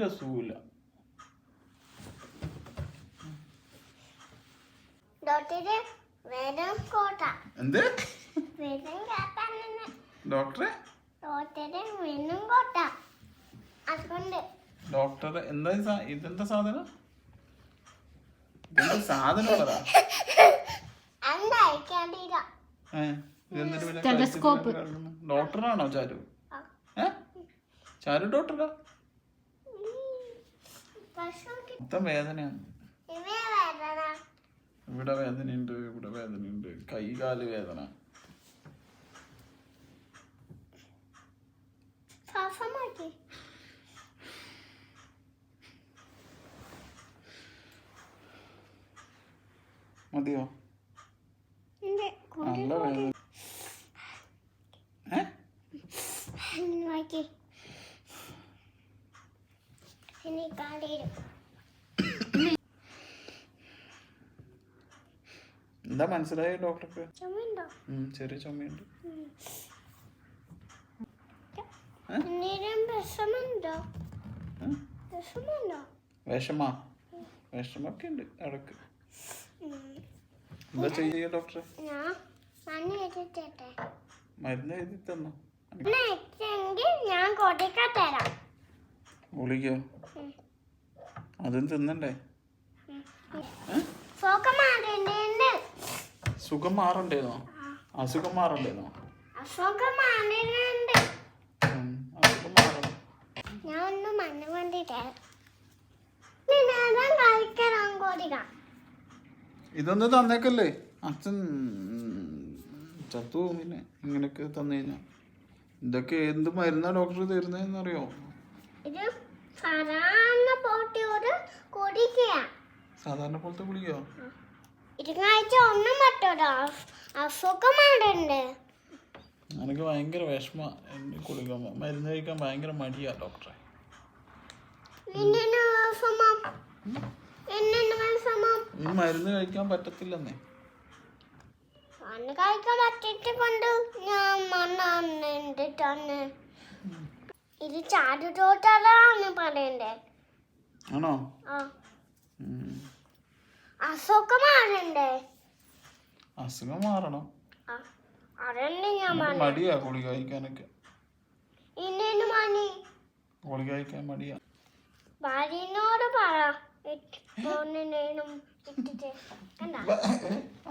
അസുഖമില്ല. എന്ത് ഡോക്ടറെ ഡോക്ടറെ എന്താ ഇതെന്താ സാധനം? ഇതെന്താ സാധനം ഉള്ളതാ? ഡോക്ടറാണോ ചാരു? ചാരു ഡോക്ടറാ? മൊത്തം വേദനയാണ്. ഇവിടെ വേദനയുണ്ട്, ഇവിടെ വേദനയുണ്ട്, കൈകാല് വേദന. മതിയോ? നല്ല വേദന. എന്താ മനസ്സിലായോ ഡോക്ടർക്ക്? ചെറിയ ചുമയുണ്ട്. വിഷമൊക്കെ ഉണ്ട് ഇടക്ക്. എന്താ ചെയ്യ ഡോക്ടറെ? മരുന്ന് എഴുതി തന്നോ? ഗുളികയോ? അതും തിന്നണ്ടേ? സുഖം മാറണ്ടേന്നോ? അസുഖം മാറണ്ടേന്നോ? അസുഖം മാറണം. ഇതൊന്നും തന്നേക്കല്ലേ അച്ഛൻ ചത്തു. പിന്നെ ഇങ്ങനെയൊക്കെ തന്നു കഴിഞ്ഞാ ഇതൊക്കെ എന്ത് മരുന്നാ ഡോക്ടർ തരുന്നതെന്നറിയോ? സാധാരണ പോലത്തെ ഗുളികയോ? എനിക്ക് ഭയങ്കര വിഷമ. ഗുളിക മരുന്ന് കഴിക്കാൻ ഭയങ്കര മടിയാ ഡോക്ടറെ. മരുന്ന് കഴിക്കാൻ പറ്റത്തില്ലെന്നേ. ഇത് ചാടുതോട്ടാണ് പറയണ്ടേ? ആണോ? അസുഖം മാറണ്ടേ? അസുഖം മാറണം. മടിയാ ഗുളിക കഴിക്കാനൊക്കെ. ഗുളിക കഴിക്കാൻ മടിയാ. ഭാര്യനോട് പറ.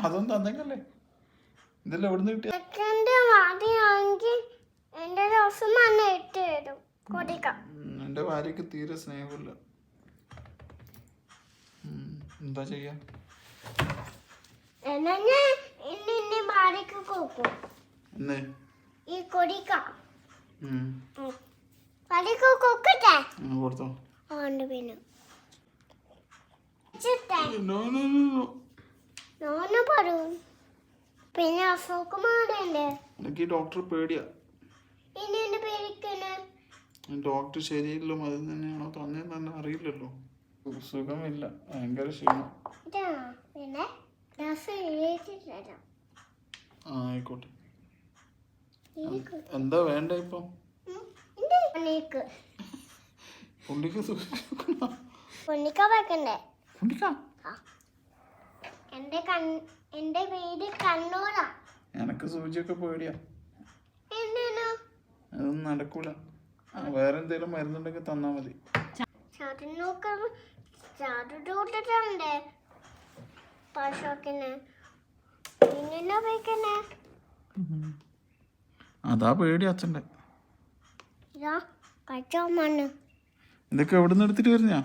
അതൊന്നും തന്നേക്കല്ലേ. ഇതെല്ലാം എവിടുന്ന് കിട്ടിയ? എന്റെ ഭാര്യക്ക് തീരെ സ്നേഹമില്ല. എന്താ ചെയ്യാ? കൊടുത്തോ? പിന്നെ അസുഖമാണല്ലേ? എനിക്ക് ഡോക്ടർ പേടിയാ. ഡോക്ടർ ശരിയല്ലോ, അത് തന്നെയാണോ തന്നേന്ന് തന്നെ അറിയില്ലല്ലോ. സുഖമില്ല, ഭയങ്കര ക്ഷീണം. ആയിക്കോട്ടെ. എന്താ വേണ്ട ഇപ്പൊ? പുള്ളിക്ക് എനക്ക് സൂചിയൊക്കെ പേടിയാ. അതൊന്നും നടക്കൂല. വേറെ എന്തേലും മരുന്നുണ്ടെങ്കിൽ തന്നാ മതി. അതാ പേടി അച്ഛൻ്റെ. ഇതൊക്കെ എവിടെ നിന്ന് എടുത്തിട്ട് വരുന്ന?